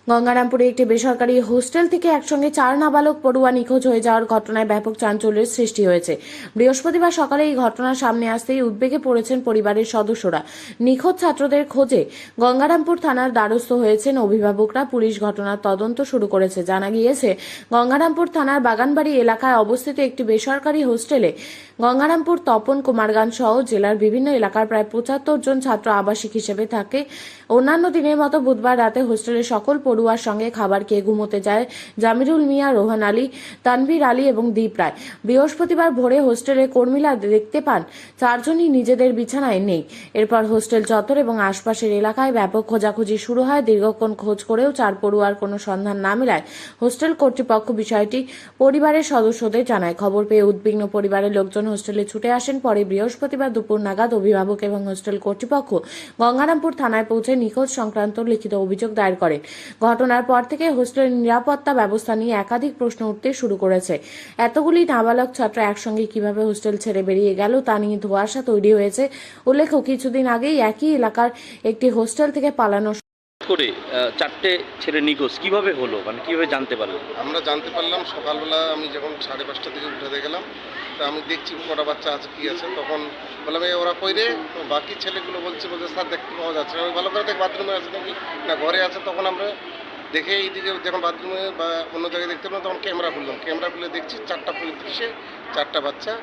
গঙ্গারামপুরে একটি বেসরকারি হোস্টেল থেকে একসঙ্গে 4 নাবালক পড়ুয়া নিখোঁজ হয়ে যাওয়ার ঘটনায় ব্যাপক চাঞ্চল্যের সৃষ্টি হয়েছে। বৃহস্পতিবার সকালে এই ঘটনার সামনে আসতেই উদ্বেগে পড়েছেন পরিবারের সদস্যরা। নিখোঁজ ছাত্রদের খোঁজে গঙ্গারামপুর থানার দ্বারস্থ হয়েছেন অভিভাবকরা। পুলিশ ঘটনার তদন্ত শুরু করেছে। জানা গিয়েছে, গঙ্গারামপুর থানার বাগানবাড়ি এলাকায় অবস্থিত একটি বেসরকারি হোস্টেলে গঙ্গারামপুর, তপন, কুমারগান সহ জেলার বিভিন্ন এলাকার প্রায় 75 জন ছাত্র আবাসিক হিসেবে থাকে। অন্যান্য দিনের মতো বুধবার রাতে হোস্টেলের সকল পড়ুয়ার সঙ্গে খাবার খেয়ে ঘুমোতে যায় জামিরুল মিয়া, রোহান আলী, তানভীর আলী এবং দীপ রায়। বৃহস্পতিবার ভোরে হোস্টেলের কর্মীরা দেখতে পান 4 জনই নিজেদের বিছানায় নেই। এরপর হোস্টেল চত্বর এবং আশপাশের এলাকায় ব্যাপক খোঁজাখুঁজি শুরু হয়। দীর্ঘক্ষণ খোঁজ করেও 4 পড়ুয়ার কোনো সন্ধান না মেলায় হোস্টেল কর্তৃপক্ষ বিষয়টি পরিবারের সদস্যদের জানায়। খবর পেয়ে উদ্বিগ্ন পরিবারের লোকজন হোস্টেলে ছুটে আসেন। পরে বৃহস্পতিবার দুপুর নাগাদ অভিভাবক এবং হোস্টেল কর্তৃপক্ষ গঙ্গারামপুর থানায় পৌঁছে নিখোঁজ সংক্রান্ত লিখিত অভিযোগ দায়ের করেন। ঘটনার পর থেকে হোস্টেলের নিরাপত্তা ব্যবস্থা নিয়ে একাধিক প্রশ্ন উঠতে শুরু করেছে। এতগুলি নাবালক ছাত্র একসঙ্গে কিভাবে হোস্টেল ছেড়ে বেরিয়ে গেল তা নিয়ে ধোঁয়াশা তৈরি হয়েছে। উল্লেখ্য, কিছুদিন আগেই একই এলাকার একটি হোস্টেল থেকে পালানো করে 4টে ছেলে নিখোঁজ কিভাবে হলো, মানে কিভাবে জানতে পারলেন? আমরা জানতে পারলাম সকালবেলা, আমি যখন 5:30 থেকে উঠে গেলাম, তা আমি দেখছি কটা বাচ্চা আছে কি আছে। তখন বললাম ওরা কইরে, তো বাকি ছেলেগুলো বলছে স্যার দেখতে পাওয়া যাচ্ছে না। আমি ভালো করে দেখ বাথরুমে আছে নাকি না ঘরে আছে। তখন আমরা দেখে এইদিকে যখন বাথরুমে বা অন্য জায়গায় দেখতে পেলাম, তখন ক্যামেরা খুললাম। ক্যামেরা খুলে দেখছি 4:35-এ 4টা বাচ্চা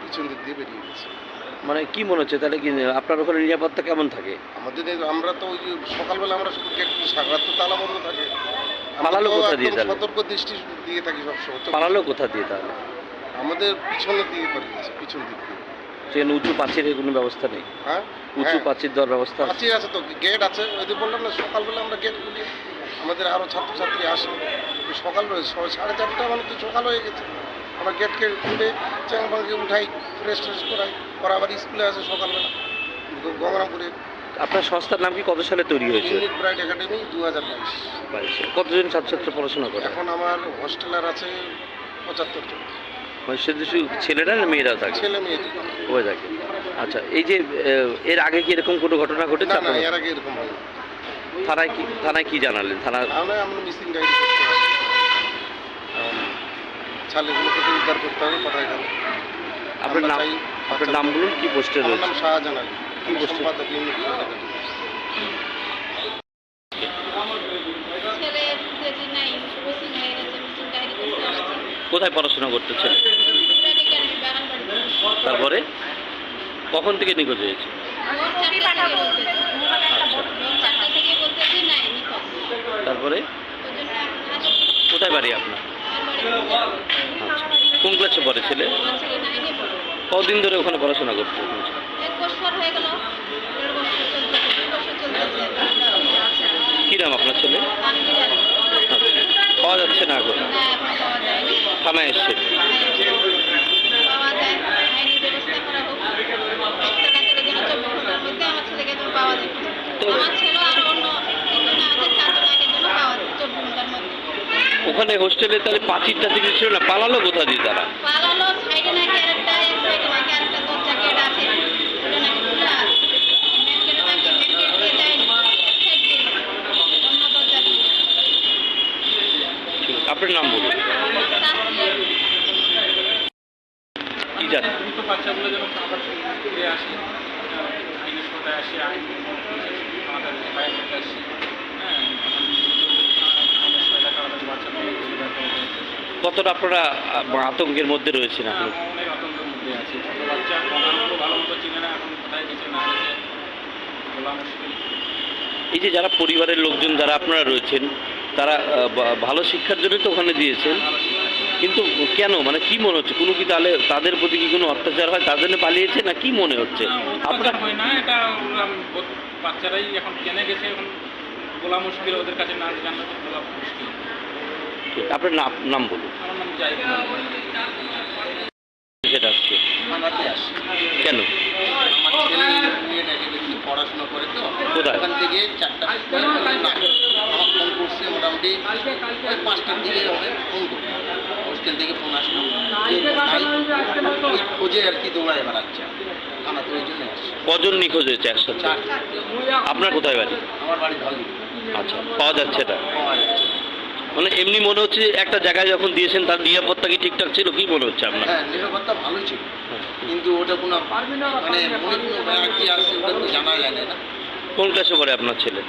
পিছন দিক দিয়ে বেরিয়ে গেছে। মানে কি মনে হচ্ছে তাহলে, কি আপনার ওখানে নিরাপত্তা কেমন থাকে? আমাদের আমরা তো ওই যে সকালবেলা আমরা শুধু গেট সারারাত তো তালা বন্ধ থাকে। পালালো কোথা দিয়ে তাহলে? সতর্ক দৃষ্টি দিয়ে থাকি সবসময়। পালালো কোথা দিয়ে তাহলে? আমাদের পিছনের দিকে পালিয়েছে, পিছন দিক দিয়ে। সেখানে উঁচু পাঁচিরের কোনো ব্যবস্থা নেই? হ্যাঁ, উঁচু পাঁচির দেওয়ার ব্যবস্থা আছে? পাঁচির আছে তো, গেট আছে। ওই যে বললাম না সকালবেলা আমরা গেট খুলি, আমাদের আরও ছাত্রছাত্রী আসে। সকাল 4:30 মানে তো সকাল হয়ে গেছে। আমরা গেটকে খুলে চ্যাংপাংকে উঠাই, ফ্রেশ করাই। ওরা আবার স্কুলে আসে সকালবেলা গঙ্গারামপুরে। আপনার সংস্থার নাম কি? কত সালে তৈরি হয়েছে? Unique bright academy 2022। কতজন ছাত্রছাত্র পড়াশোনা করে? এখন আমার হোস্টেলার আছে 75 জন। মানে শুধু ছেলেরা না মেয়েরা থাকে? ছেলে মেয়ে হয়ে থাকে। আচ্ছা, এই যে এর আগে কি এরকম কোনো ঘটনা ঘটেছে? না, এর আগে এরকম হয়। থানায় কি জানালেন? আমরা মিসিং ডায়েরি করতে হবে, ছেলেগুলোকে তো উদ্ধার করতে হবে। কোথায় গেল? আপনার নাম বলুন, কি পোস্টে রয়েছে? নাম শাহজাহান আলী, কি পোস্টে? সম্পাদক ইউনিট ব্রাইট একাডেমি। কোথায় পড়াশোনা করতেছেন? তারপরে কখন থেকে নিখোঁজ হয়েছে? তারপরে কোথায় বাড়ি আপনার? আচ্ছা, কোন ক্লাসে পড়ে ছেলে? কতদিন ধরে ওখানে পড়াশোনা করতে? কি নাম আপনার ছেলে? আচ্ছা, পাওয়া যাচ্ছে না এখন? থানায় এসছে? ওখানে হোস্টেলে তাহলে পাঁচিরটা দিকে ছিল না, পালালো কোথা দিয়ে তারা? আপনার নাম বলুন। কি জানেন? বাচ্চাগুলো যখন আবার ফিরে আসে, আইনের সঙ্গে আসে, আইন আমাদের বাইরে আসি, হ্যাঁ, আইনের সহায়তা আমাদের বাচ্চাগুলো। কতটা আপনারা আতঙ্কের মধ্যে রয়েছেন এখন? অনেক আতঙ্কের মধ্যে আছে। ছোটো বাচ্চা গঙ্গারামপুর ভালো মতো চিনে না, এখন কোথায় গেছে না গেছে বলা মুশকিল। এই যে যারা পরিবারের লোকজন যারা আপনারা রয়েছেন, তারা ভালো শিক্ষার জন্য তো ওখানে দিয়েছেন, কিন্তু কেন, মানে কি মনে হচ্ছে? কোনো কি তাহলে তাদের প্রতি কি কোনো অত্যাচার হয়, তার জন্য পালিয়েছে না কি মনে হচ্ছে আপনার? হয় না, এটা বাচ্চারাই এখন জেনে গেছে, এখন বলা মুশকিল, ওদের কাছে না জানলে তো বলা মুশকিল। আপনার নাম বলুন। আমার নাম জাহিদ। কেন? আমার ছেলে ইউনিট একাডেমি পড়াশোনা করে তো, কোথায়? ওখান থেকে 4টা আমার ফোন করছে, মোটামুটি ওই 5টার দিকে হবে ফোন করবে। হোস্টেল থেকে ফোন আসলো, ওই খোঁজে আর কি দৌড়ায় বেড়াচ্ছে থানাতে, ওই জন্য আসছে। কজন নিখোঁজ হয়েছে একসাথে? 4। আপনার কোথায় বাড়ি? আমার বাড়ি ধলদি। আচ্ছা, পাওয়া যাচ্ছে না। মানে এমনি মনে হচ্ছে একটা জায়গায় যখন দিয়েছেন তার নিরাপত্তা কি ঠিকঠাক ছিল, কি মনে হচ্ছে আপনার? হ্যাঁ, নিরাপত্তা ভালোই ছিল, কিন্তু ওটা কোনো মানে মনে কি আছে ওটা তো জানা যায় না। কোন ক্লাসে পড়ে আপনার ছেলে?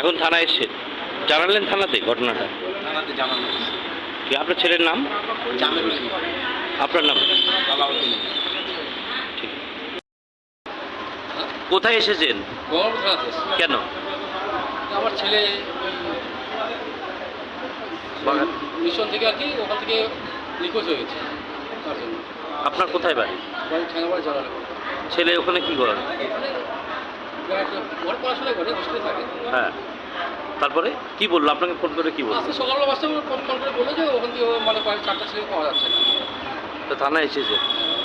এখন থানায় এসে জানালেন থানাতে ঘটনাটা? থানাতে জানানো হয়েছে। কি আপনার ছেলের নাম? জামিরুল ইসলাম, আপনার নাম? আলাউদ্দিন। ঠিক। কোথায় এসেছেন? গভর্নমেন্ট থানাতে এসেছে। কেন? আমার ছেলে মিশন থেকে আর কি ওখান থেকে নিখোঁজ হয়ে গেছে, তার জন্য। আপনার কোথায় বাড়ি? বাড়ি ঠেঙ্গাবাড়ি জানালে ছেলে ওখানে কি করে? ওর পড়াশোনা করে, হোস্টেলে থাকে। হ্যাঁ, তারপরে কি বললো আপনাকে ফোন করে, কি বললো? আজকে সকালবেলা বাসটা ফোন করে বললো যে ওখান থেকে মানে 4টা ছেলে পাওয়া যাচ্ছে না। তো থানায় এসেছে?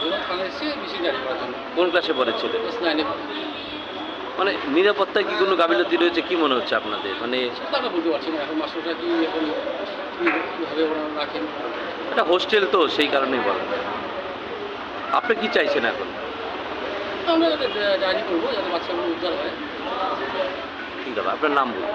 ওরা থানায় এসে মিশন জারি করার জন্য। কোন ক্লাসে পড়ে ছেলে? ক্লাস 9-এ পড়ে। মানে নিরাপত্তায় কি কোনো গাফিলতি রয়েছে, কি মনে হচ্ছে আপনাদের? মানে সেটা আমরা বলতে পারছি না, এখন মাস্টারটা কি এখন কীভাবে ওরা রাখেন। এটা হোস্টেল তো, সেই কারণেই বলেন। আপনি কি চাইছেন এখন? আমরা ডায়েরি করবো যাতে বাচ্চাগুলো উদ্ধার হয়। ঠিক আছে, আপনার নাম বলুন।